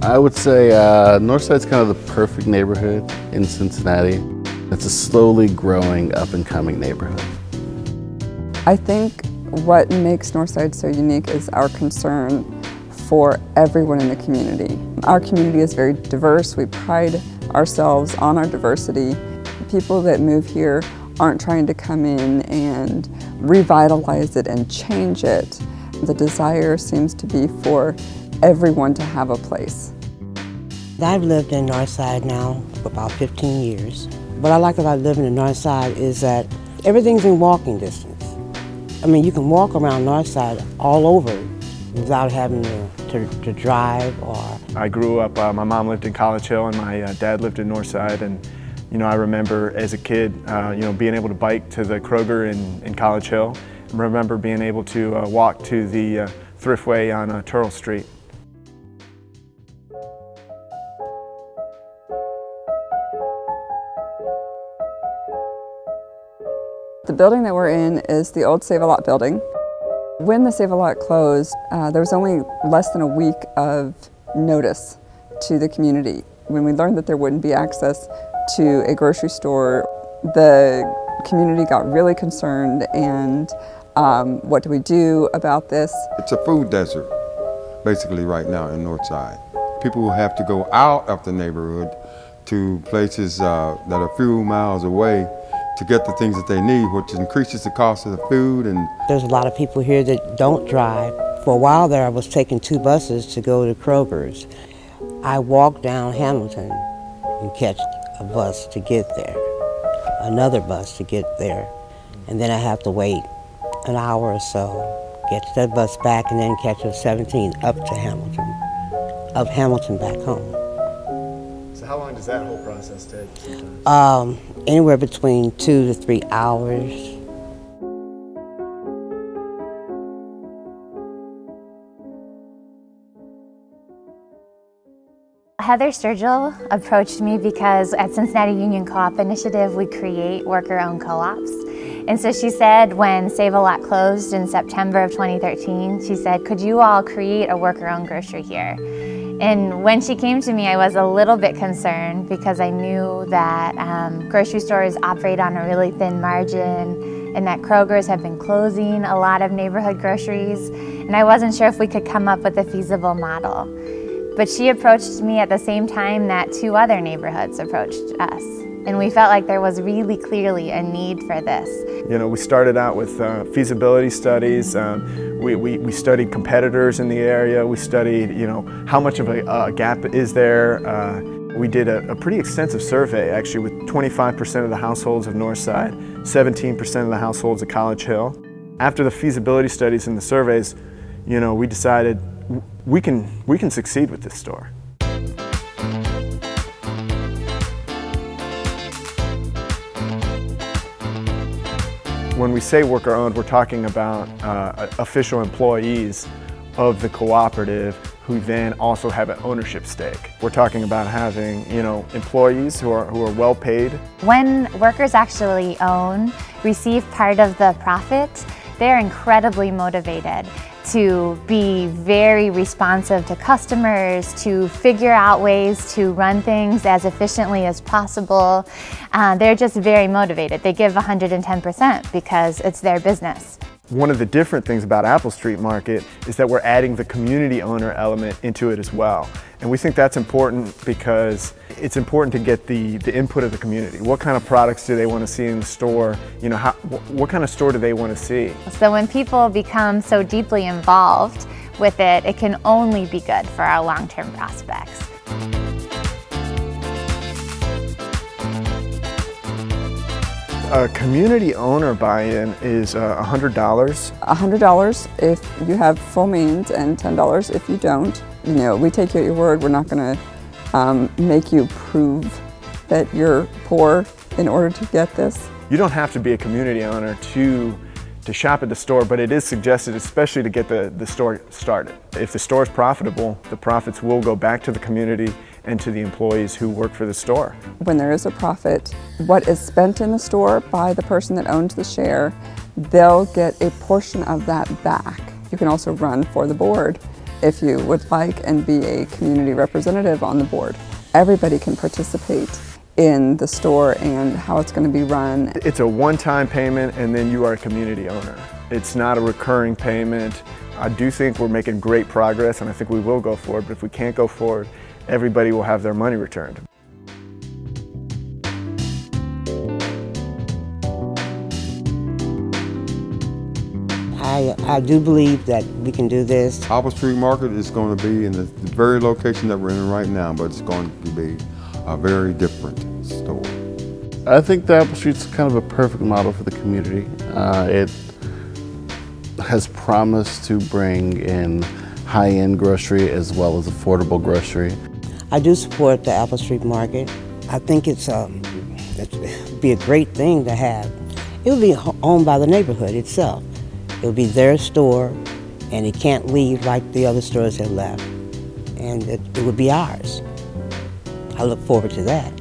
I would say Northside's kind of the perfect neighborhood in Cincinnati. It's a slowly growing, up and coming neighborhood. I think what makes Northside so unique is our concern for everyone in the community. Our community is very diverse. We pride ourselves on our diversity. People that move here aren't trying to come in and revitalize it and change it. The desire seems to be for everyone to have a place. I've lived in Northside now for about 15 years. What I like about living in Northside is that everything's in walking distance. I mean, you can walk around Northside all over without having to drive or... I grew up, my mom lived in College Hill and my dad lived in Northside, and I remember as a kid, being able to bike to the Kroger in College Hill. I remember being able to walk to the Thriftway on Turl Street. The building that we're in is the old Save-A-Lot building. When the Save-A-Lot closed, there was only less than a week of notice to the community. When we learned that there wouldn't be access to a grocery store, the community got really concerned, and what do we do about this? It's a food desert, basically, right now in Northside. People will have to go out of the neighborhood to places that are a few miles away to get the things that they need, which increases the cost of the food. And there's a lot of people here that don't drive. For a while there, I was taking 2 buses to go to Kroger's. I walk down Hamilton and catch a bus to get there, another bus to get there, and then I have to wait an hour or so, get that bus back, and then catch a 17 up to Hamilton, up Hamilton back home. So how long does that whole process take? Anywhere between 2 to 3 hours. Heather Sturgill approached me because at Cincinnati Union Co-op Initiative we create worker-owned co-ops. And so she said when Save-A-Lot closed in September of 2013, she said, could you all create a worker-owned grocery here? And when she came to me, I was a little bit concerned because I knew that grocery stores operate on a really thin margin and that Kroger's have been closing a lot of neighborhood groceries. And I wasn't sure if we could come up with a feasible model. But she approached me at the same time that 2 other neighborhoods approached us. And we felt like there was really clearly a need for this. We started out with feasibility studies. We studied competitors in the area. We studied, how much of a gap is there. We did a pretty extensive survey, actually, with 25% of the households of Northside, 17% of the households of College Hill. After the feasibility studies and the surveys, we decided we can succeed with this store. When we say worker-owned, we're talking about official employees of the cooperative who then also have an ownership stake. We're talking about having, employees who are well paid. When workers actually receive part of the profit, they're incredibly motivated to be very responsive to customers, to figure out ways to run things as efficiently as possible. They're just very motivated. They give 110% because it's their business. One of the different things about Apple Street Market is that we're adding the community owner element into it as well. And we think that's important because it's important to get the input of the community. What kind of products do they want to see in the store? What kind of store do they want to see? So when people become so deeply involved with it, it can only be good for our long-term prospects. A community owner buy-in is $100. $100 if you have full means and $10 if you don't. We take you at your word. We're not going to make you prove that you're poor in order to get this. You don't have to be a community owner to shop at the store, but it is suggested, especially to get the store started. If the store is profitable, the profits will go back to the community and to the employees who work for the store. When there is a profit, what is spent in the store by the person that owns the share, they'll get a portion of that back. You can also run for the board if you would like and be a community representative on the board. Everybody can participate in the store and how it's going to be run. It's a one-time payment and then you are a community owner. It's not a recurring payment. I do think we're making great progress and I think we will go forward, but if we can't go forward, everybody will have their money returned. I do believe that we can do this. Apple Street Market is going to be in the very location that we're in right now, but it's going to be a very different store. I think the Apple Street's kind of a perfect model for the community. It has promised to bring in high-end grocery as well as affordable grocery. I do support the Apple Street Market. I think it'd be a great thing to have. It would be owned by the neighborhood itself. It will be their store, and it can't leave like the other stores have left. And it would be ours. I look forward to that.